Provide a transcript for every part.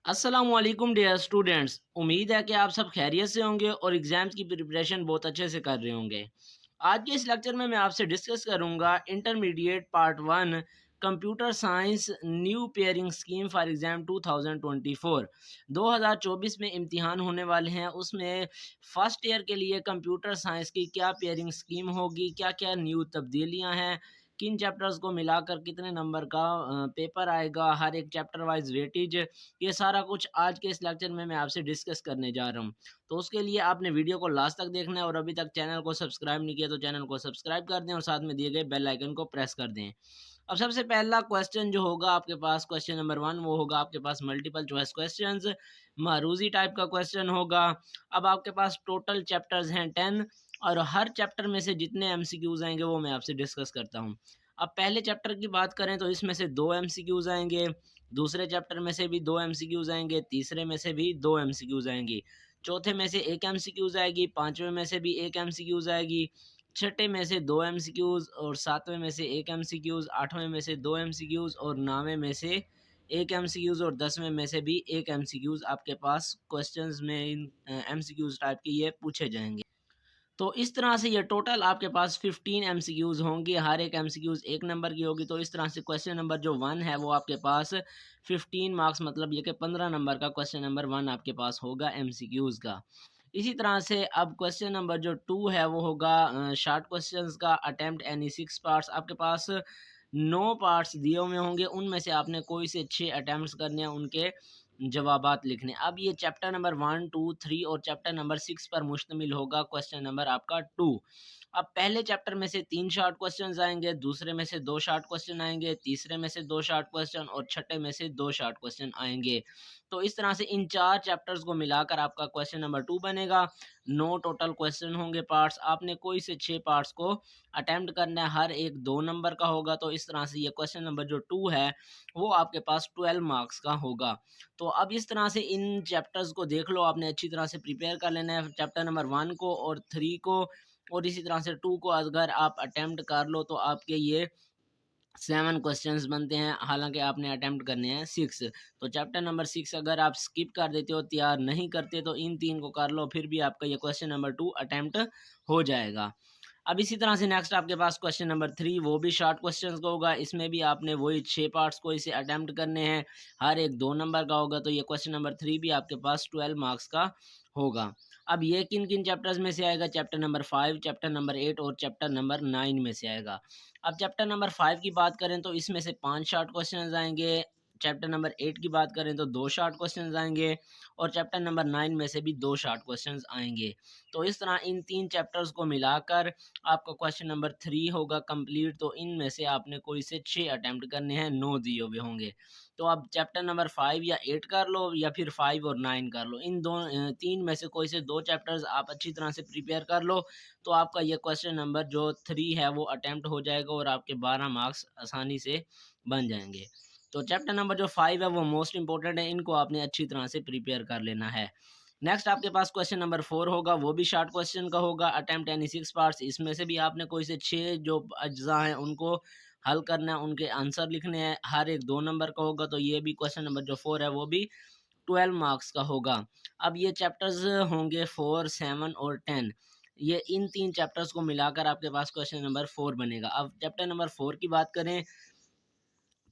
अस्सलामुअलैकुम dear students. उम्मीद है कि आप सब खैरियत से होंगे और एग्ज़ाम्स की प्रिपरेशन बहुत अच्छे से कर रहे होंगे। आज के इस लेक्चर में मैं आपसे डिस्कस करूंगा intermediate part one computer science new pairing scheme for exam 2024। 2024 में इम्तिहान होने वाले हैं, उसमें फ़र्स्ट ईयर के लिए कंप्यूटर साइंस की क्या पेयरिंग स्कीम होगी, क्या क्या न्यू तब्दीलियाँ हैं, किन चैप्टर्स को मिलाकर कितने नंबर का पेपर आएगा, हर एक चैप्टर वाइज वेटेज, ये सारा कुछ आज के इस लेक्चर में मैं आपसे डिस्कस करने जा रहा हूँ। तो उसके लिए आपने वीडियो को लास्ट तक देखना है और अभी तक चैनल को सब्सक्राइब नहीं किया तो चैनल को सब्सक्राइब कर दें और साथ में दिए गए बेल आइकन को प्रेस कर दें। अब सबसे पहला क्वेश्चन जो होगा आपके पास, क्वेश्चन नंबर वन, वो होगा आपके पास मल्टीपल चॉइस क्वेश्चंस, मारूजी टाइप का क्वेश्चन होगा। अब आपके पास टोटल चैप्टर्स हैं 10 और हर चैप्टर में से जितने एमसीक्यूज आएंगे वो मैं आपसे डिस्कस करता हूँ। अब पहले चैप्टर की बात करें तो इसमें से 2 एमसीक्यूज आएंगे, दूसरे चैप्टर में से भी 2 एमसीक्यूज आएंगे, तीसरे में से भी 2 एमसीक्यूज आएंगी, चौथे में से 1 एमसीक्यूज आएगी, पांचवें में से भी 1 एमसीक्यूज आएगी, छठे में से 2 एमसीक्यूज और सातवें में से 1 एमसीक्यूज, आठवें में से 2 एमसीक्यूज और नौवें में से 1 एमसीक्यूज और 10वें में से भी 1 एमसीक्यूज आपके पास क्वेश्चंस में इन एमसीक्यूज टाइप के ये पूछे जाएंगे। तो इस तरह से ये टोटल आपके पास 15 एमसीक्यूज होंगी, हर एक एमसीक्यूज 1 नंबर की होगी। तो इस तरह से क्वेश्चन नंबर जो 1 है वो आपके पास 15 मार्क्स, मतलब ये कि 15 नंबर का क्वेश्चन नंबर 1 आपके पास होगा एमसीक्यूज का। इसी तरह से अब क्वेश्चन नंबर जो 2 है वो होगा शॉर्ट क्वेश्चंस का, अटेम्प्ट एनी 6 पार्ट्स। आपके पास 9 पार्ट्स दिए हुए होंगे, उनमें से आपने कोई से 6 अटेम्प्ट्स करने हैं, उनके जवाबात लिखने। अब ये चैप्टर नंबर 1, 2, 3 और चैप्टर नंबर 6 पर मुश्तमिल होगा क्वेश्चन नंबर आपका 2। अब पहले चैप्टर में से 3 शॉर्ट क्वेश्चंस आएंगे, दूसरे में से 2 शॉर्ट क्वेश्चन आएंगे, तीसरे में से 2 शॉर्ट क्वेश्चन और छठे में से 2 शॉर्ट क्वेश्चन आएंगे। तो इस तरह से इन 4 चैप्टर्स को मिलाकर आपका क्वेश्चन नंबर 2 बनेगा। 9 टोटल क्वेश्चन होंगे पार्ट्स, आपने कोई से 6 पार्ट्स को अटेम्प्ट करना है, हर एक 2 नंबर का होगा। तो इस तरह से ये क्वेश्चन नंबर जो 2 है वो आपके पास 12 मार्क्स का होगा। तो अब इस तरह से इन चैप्टर्स को देख लो, आपने अच्छी तरह से प्रिपेयर कर लेना है चैप्टर नंबर 1 को और 3 को, और इसी तरह से 2 को अगर आप अटेम्प्ट कर लो तो आपके ये 7 क्वेश्चंस बनते हैं, हालांकि आपने अटेम्प्ट करने हैं 6। तो चैप्टर नंबर 6 अगर आप स्किप कर देते हो, तैयार नहीं करते, तो इन 3 को कर लो, फिर भी आपका ये क्वेश्चन नंबर 2 अटेम्प्ट हो जाएगा। अब इसी तरह से नेक्स्ट आपके पास क्वेश्चन नंबर 3, वो भी शॉर्ट क्वेश्चंस का होगा। इसमें भी आपने वही 6 पार्ट्स को इसे अटेम्प्ट करने हैं, हर एक 2 नंबर का होगा। तो ये क्वेश्चन नंबर 3 भी आपके पास 12 मार्क्स का होगा। अब ये किन किन चैप्टर्स में से आएगा? चैप्टर नंबर 5, चैप्टर नंबर 8 और चैप्टर नंबर 9 में से आएगा। अब चैप्टर नंबर 5 की बात करें तो इसमें से 5 शॉर्ट क्वेश्चंस आएंगे, चैप्टर नंबर 8 की बात करें तो 2 शॉर्ट क्वेश्चंस आएंगे और चैप्टर नंबर 9 में से भी 2 शॉर्ट क्वेश्चंस आएंगे। तो इस तरह इन 3 चैप्टर्स को मिलाकर आपका क्वेश्चन नंबर 3 होगा कंप्लीट। तो इनमें से आपने कोई से 6 अटेम्प्ट करने हैं, 9 दिए हुए होंगे। तो आप चैप्टर नंबर 5 या 8 कर लो या फिर 5 और 9 कर लो, इन 3 में से कोई से 2 चैप्टर्स आप अच्छी तरह से प्रिपेयर कर लो, तो आपका ये क्वेश्चन नंबर जो 3 है वो अटेम्प्ट हो जाएगा और आपके 12 मार्क्स आसानी से बन जाएंगे। तो चैप्टर नंबर जो 5 है वो मोस्ट इंपॉर्टेंट है, इनको आपने अच्छी तरह से प्रिपेयर कर लेना है। नेक्स्ट आपके पास क्वेश्चन नंबर 4 होगा, वो भी शॉर्ट क्वेश्चन का होगा, अटेम्प्ट एनी 6 पार्ट्स। इसमें से भी आपने कोई से 6 जो अज्जा हैं उनको हल करना है, उनके आंसर लिखने हैं, हर एक 2 नंबर का होगा। तो ये भी क्वेश्चन नंबर जो 4 है वो भी 12 मार्क्स का होगा। अब ये चैप्टर्स होंगे 4, 7 और 10। ये इन 3 चैप्टर्स को मिलाकर आपके पास क्वेश्चन नंबर 4 बनेगा। अब चैप्टर नंबर 4 की बात करें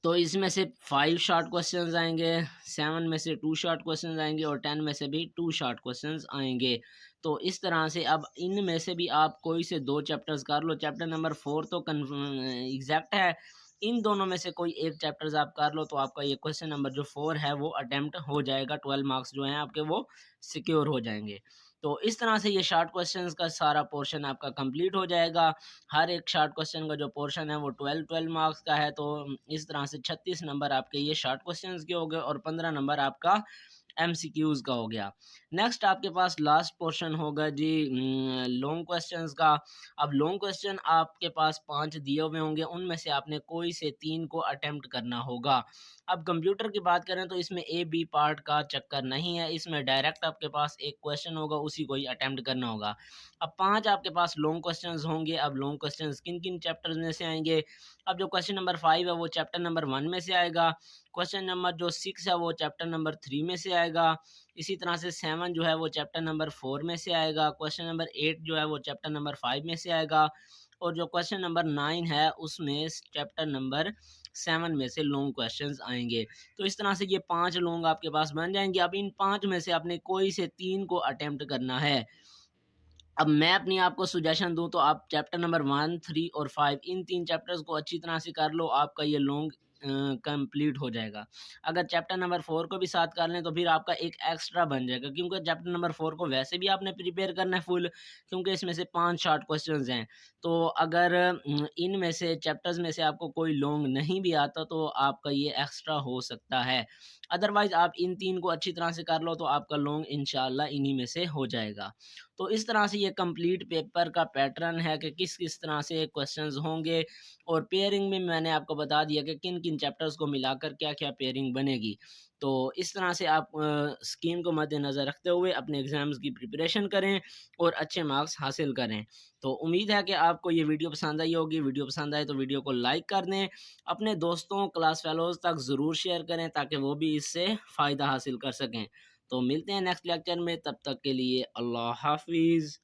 तो इसमें से 5 शॉर्ट क्वेश्चंस आएंगे, 7 में से 2 शॉर्ट क्वेश्चंस आएंगे और 10 में से भी 2 शॉर्ट क्वेश्चंस आएंगे। तो इस तरह से अब इनमें से भी आप कोई से 2 चैप्टर्स कर लो। चैप्टर नंबर 4 तो एग्जैक्ट है, इन दोनों में से कोई एक चैप्टर्स आप कर लो तो आपका ये क्वेश्चन नंबर जो 4 है वो अटेम्प्ट हो जाएगा। 12 मार्क्स जो हैं आपके वो सिक्योर हो जाएंगे। तो इस तरह से ये शॉर्ट क्वेश्चंस का सारा पोर्शन आपका कंप्लीट हो जाएगा। हर एक शॉर्ट क्वेश्चन का जो पोर्शन है वो 12 मार्क्स का है। तो इस तरह से 36 नंबर आपके ये शॉर्ट क्वेश्चंस के हो गए और 15 नंबर आपका एमसीक्यूज का हो गया। नेक्स्ट आपके पास लास्ट पोर्शन होगा जी लॉन्ग क्वेश्चंस का। अब लॉन्ग क्वेश्चन आपके पास 5 दिए हुए होंगे, उनमें से आपने कोई से 3 को अटेम्प्ट करना होगा। अब कंप्यूटर की बात करें तो इसमें ए बी पार्ट का चक्कर नहीं है, इसमें डायरेक्ट आपके पास एक क्वेश्चन होगा, उसी को ही अटेम्प्ट करना होगा। अब 5 आपके पास लॉन्ग क्वेश्चंस होंगे। अब लॉन्ग क्वेश्चंस किन किन चैप्टर्स में से आएंगे? अब जो क्वेश्चन नंबर 5 है वो चैप्टर नंबर 1 में से आएगा, क्वेश्चन नंबर जो 6 है वो चैप्टर नंबर 3 में से आएगा। इसी तरह से 7 जो है वो चैप्टर नंबर 4 में से आएगा। क्वेश्चन नंबर 8 जो है वो चैप्टर नंबर 5 में से आएगा। और जो क्वेश्चन नंबर 9 है उसमें चैप्टर नंबर 7 में से लॉन्ग क्वेश्चंस आएंगे। तो इस तरह से ये 5 लॉन्ग आपके पास बन जाएंगे। अब इन 5 में से आपने कोई से 3 को अटेम्प्ट करना है। अब मैं अपनी आपको सजेशन दूँ तो आप चैप्टर नंबर 1, 3 और 5 इन 3 चैप्टर्स को अच्छी तरह से कर लो, आपका ये लॉन्ग कंप्लीट हो जाएगा। अगर चैप्टर नंबर 4 को भी साथ कर लें तो फिर आपका एक एक्स्ट्रा बन जाएगा, क्योंकि चैप्टर नंबर 4 को वैसे भी आपने प्रिपेयर करना है फुल, क्योंकि इसमें से 5 शॉर्ट क्वेश्चंस हैं। तो अगर इनमें से चैप्टर्स में से आपको कोई लॉन्ग नहीं भी आता तो आपका ये एक्स्ट्रा हो सकता है। अदरवाइज़ आप इन 3 को अच्छी तरह से कर लो तो आपका लॉन्ग इंशाल्लाह इन्हीं में से हो जाएगा। तो इस तरह से ये कंप्लीट पेपर का पैटर्न है कि किस-किस तरह से क्वेश्चंस होंगे, और पेयरिंग में मैंने आपको बता दिया कि किन-किन चैप्टर्स को मिलाकर क्या-क्या पेयरिंग बनेगी। तो इस तरह से आप स्कीम को मद्देनज़र रखते हुए अपने एग्ज़ाम्स की प्रिपरेशन करें और अच्छे मार्क्स हासिल करें। तो उम्मीद है कि आपको ये वीडियो पसंद आई होगी। वीडियो पसंद आए तो वीडियो को लाइक कर दें। अपने दोस्तों, क्लास फेलोज़ तक ज़रूर शेयर करें ताकि वो भी इससे फ़ायदा हासिल कर सकें। तो मिलते हैं नेक्स्ट लेक्चर में, तब तक के लिए अल्लाह हाफ़िज़।